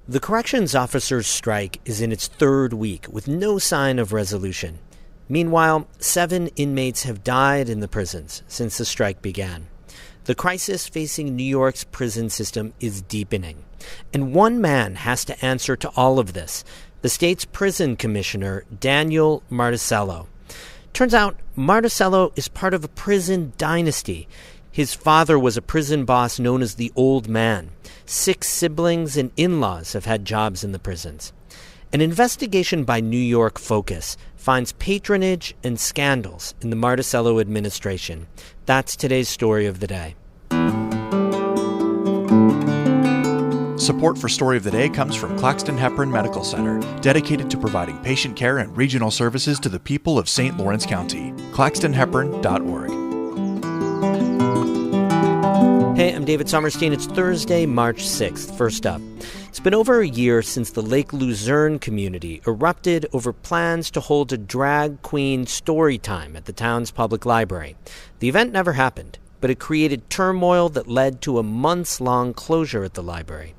The corrections officers' strike is in its third week with no sign of resolution. Meanwhile, 7 inmates have died in the prisons since the strike began. The crisis facing New York's prison system is deepening. And one man has to answer to all of this, the state's prison commissioner, Daniel Martuschello. Turns out, Martuschello is part of a prison dynasty. His father was a prison boss known as the Old Man. 6 siblings and in-laws have had jobs in the prisons. An investigation by New York Focus finds patronage and scandals in the Martuschello administration. That's today's story of the day. Support for Story of the Day comes from Claxton Hepburn Medical Center, dedicated to providing patient care and regional services to the people of St. Lawrence County. claxtonhepburn.org. Hey, I'm David Sommerstein. It's Thursday, March 6th. First up, it's been over a year since the Lake Luzerne community erupted over plans to hold a drag queen story time at the town's public library. The event never happened, but it created turmoil that led to a months-long closure at the library.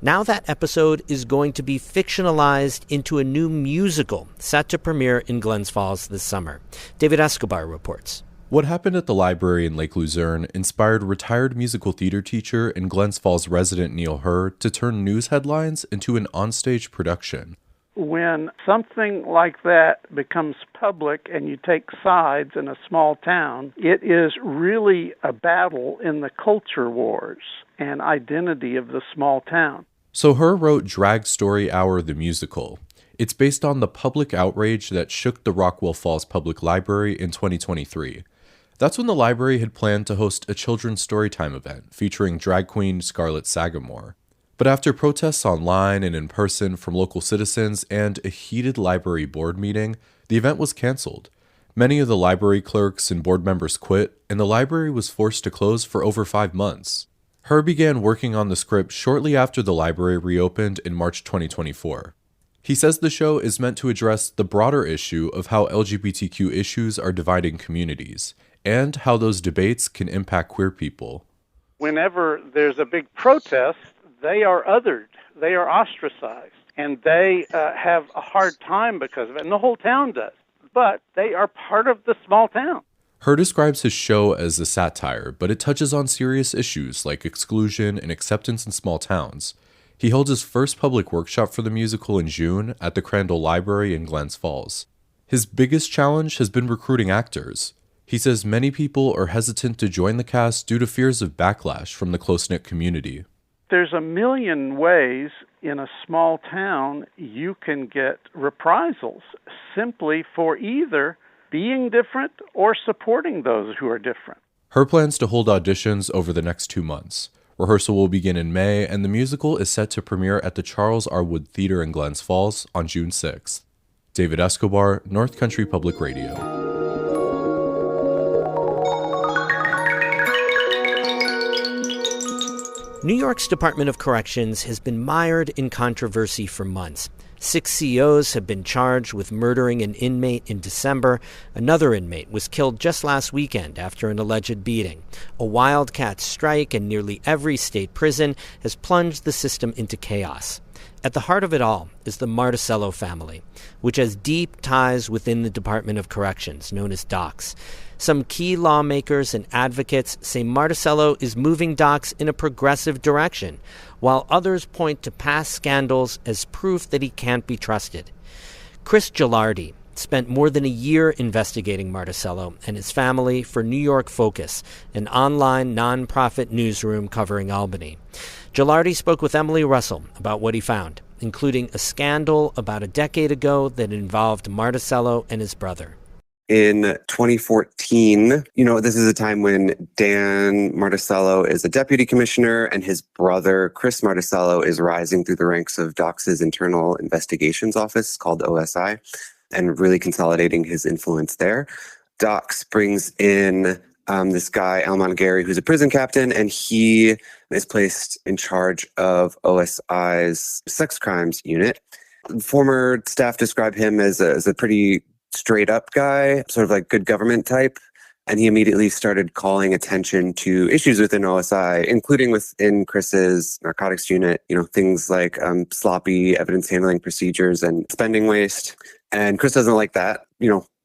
Now that episode is going to be fictionalized into a new musical set to premiere in Glens Falls this summer. David Escobar reports. What happened at the library in Lake Luzerne inspired retired musical theater teacher and Glens Falls resident Neil Herr to turn news headlines into an onstage production. When something like that becomes public and you take sides in a small town, it is really a battle in the culture wars and identity of the small town. So Herr wrote Drag Story Hour the Musical. It's based on the public outrage that shook the Rockwell Falls Public Library in 2023. That's when the library had planned to host a children's storytime event featuring drag queen Scarlett Sagamore. But after protests online and in person from local citizens and a heated library board meeting, the event was canceled. Many of the library clerks and board members quit, and the library was forced to close for over 5 months. Herr began working on the script shortly after the library reopened in March 2024. He says the show is meant to address the broader issue of how LGBTQ issues are dividing communities, and how those debates can impact queer people. Whenever there's a big protest, they are othered, they are ostracized, and they have a hard time because of it, and the whole town does. But they are part of the small town. Herr describes his show as a satire, but it touches on serious issues like exclusion and acceptance in small towns. He held his first public workshop for the musical in June at the Crandall Library in Glens Falls. His biggest challenge has been recruiting actors. He says many people are hesitant to join the cast due to fears of backlash from the close-knit community. There's a million ways in a small town you can get reprisals simply for either being different or supporting those who are different. Herr plans to hold auditions over the next 2 months. Rehearsal will begin in May, and the musical is set to premiere at the Charles R. Wood Theater in Glens Falls on June 6th. David Escobar, North Country Public Radio. New York's Department of Corrections has been mired in controversy for months. 6 COs have been charged with murdering an inmate in December. Another inmate was killed just last weekend after an alleged beating. A wildcat strike in nearly every state prison has plunged the system into chaos. At the heart of it all is the Martuschello family, which has deep ties within the Department of Corrections, known as DOCS. Some key lawmakers and advocates say Martuschello is moving DOCS in a progressive direction, while others point to past scandals as proof that he can't be trusted. Chris Gilardi spent more than a year investigating Martuschello and his family for New York Focus, an online nonprofit newsroom covering Albany. Gilardi spoke with Emily Russell about what he found, including a scandal about a decade ago that involved Martuschello and his brother. In 2014, this is a time when Dan Martuschello is a deputy commissioner and his brother, Chris Martuschello, is rising through the ranks of DOCS's internal investigations office called OSI and really consolidating his influence there. DOCS brings in this guy, Almon Gary, who's a prison captain, and he is placed in charge of OSI's sex crimes unit. Former staff describe him as a pretty straight up guy, sort of like good government type. And he immediately started calling attention to issues within OSI, including within Chris's narcotics unit, things like sloppy evidence handling procedures and spending waste. And Chris doesn't like that.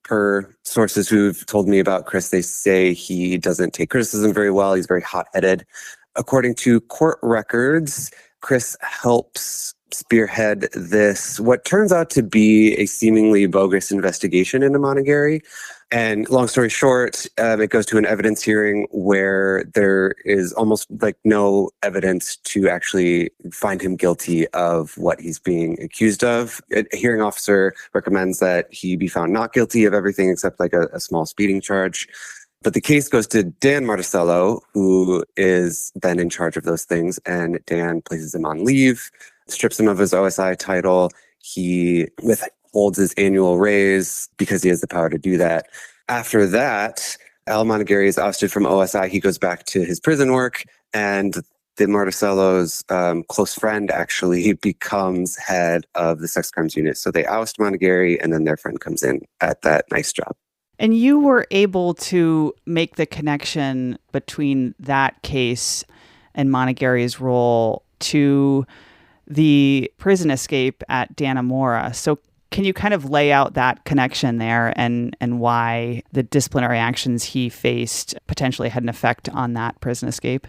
Per sources who've told me about Chris, they say he doesn't take criticism very well. He's very hot-headed. According to court records, Chris helps spearhead this, what turns out to be a seemingly bogus investigation into Montegheri. And long story short, it goes to an evidence hearing where there is almost like no evidence to actually find him guilty of what he's being accused of. A hearing officer recommends that he be found not guilty of everything except like a small speeding charge. But the case goes to Dan Martuschello, who is then in charge of those things, and Dan places him on leave, strips him of his OSI title. He withholds his annual raise because he has the power to do that. After that, Al Montegheri is ousted from OSI. He goes back to his prison work, and the Martuschello's close friend actually becomes head of the sex crimes unit. So they oust Montegheri, and then their friend comes in at that nice job. And you were able to make the connection between that case and Montegheri's role to the prison escape at Dannemora. So can you kind of lay out that connection there and why the disciplinary actions he faced potentially had an effect on that prison escape?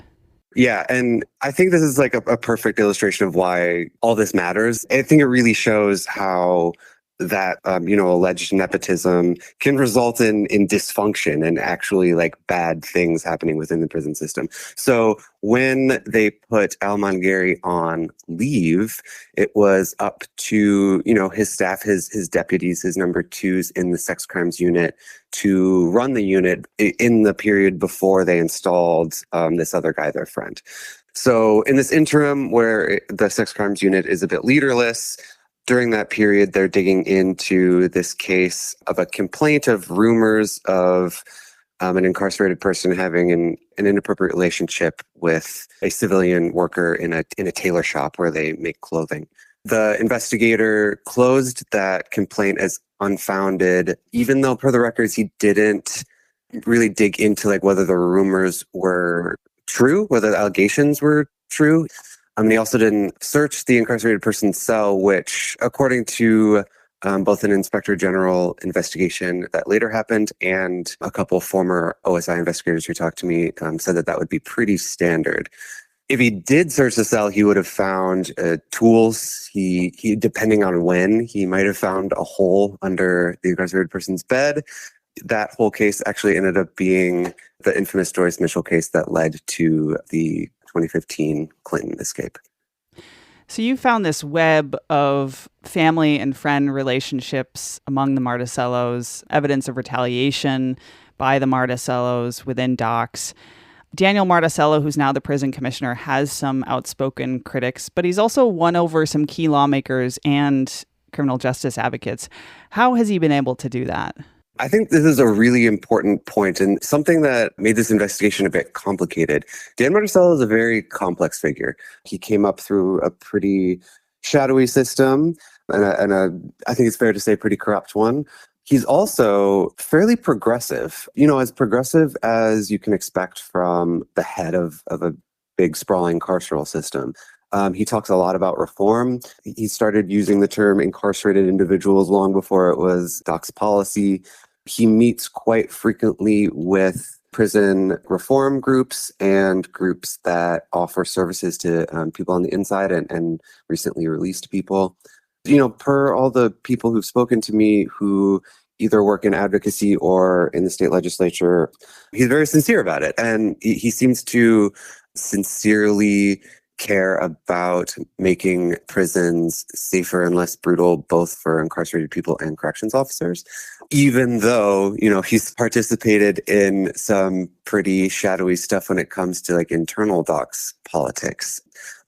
Yeah, and I think this is like a perfect illustration of why all this matters. I think it really shows how that, alleged nepotism can result in dysfunction and actually like bad things happening within the prison system. So when they put Al Montegheri on leave, it was up to, his staff, his deputies, his number twos in the sex crimes unit to run the unit in the period before they installed this other guy, their friend. So in this interim where the sex crimes unit is a bit leaderless, during that period, they're digging into this case of a complaint of rumors of an incarcerated person having an inappropriate relationship with a civilian worker in a tailor shop where they make clothing. The investigator closed that complaint as unfounded, even though per the records, he didn't really dig into like whether the rumors were true, whether the allegations were true. He also didn't search the incarcerated person's cell, which, according to both an inspector general investigation that later happened and a couple former OSI investigators who talked to me, said that would be pretty standard. If he did search the cell, he would have found tools. He depending on when, he might have found a hole under the incarcerated person's bed. That whole case actually ended up being the infamous Joyce Mitchell case that led to the 2015 Clinton escape. So you found this web of family and friend relationships among the Martuschellos, evidence of retaliation by the Martuschellos within docs. Daniel Martuschello, who's now the prison commissioner, has some outspoken critics, but he's also won over some key lawmakers and criminal justice advocates. How has he been able to do that? I think this is a really important point and something that made this investigation a bit complicated. Dan Martuschello is a very complex figure. He came up through a pretty shadowy system and I think it's fair to say pretty corrupt one. He's also fairly progressive, as progressive as you can expect from the head of a big sprawling carceral system. He talks a lot about reform. He started using the term incarcerated individuals long before it was DOC's policy. He meets quite frequently with prison reform groups and groups that offer services to people on the inside and recently released people. Per all the people who've spoken to me who either work in advocacy or in the state legislature, he's very sincere about it. And he seems to sincerely care about making prisons safer and less brutal, both for incarcerated people and corrections officers, even though, he's participated in some pretty shadowy stuff when it comes to like internal docs politics.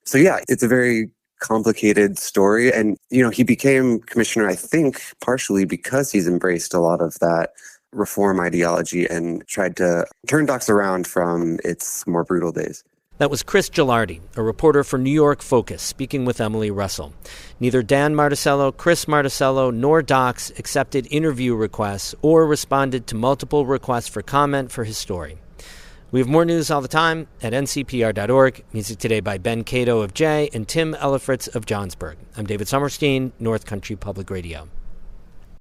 So yeah, it's a very complicated story. And, he became commissioner, I think, partially because he's embraced a lot of that reform ideology and tried to turn docs around from its more brutal days. That was Chris Gilardi, a reporter for New York Focus, speaking with Emily Russell. Neither Dan Martuschello, Chris Martuschello, nor Docs accepted interview requests or responded to multiple requests for comment for his story. We have more news all the time at ncpr.org. Music today by Ben Cato of Jay and Tim Ellifritz of Johnsburg. I'm David Sommerstein, North Country Public Radio.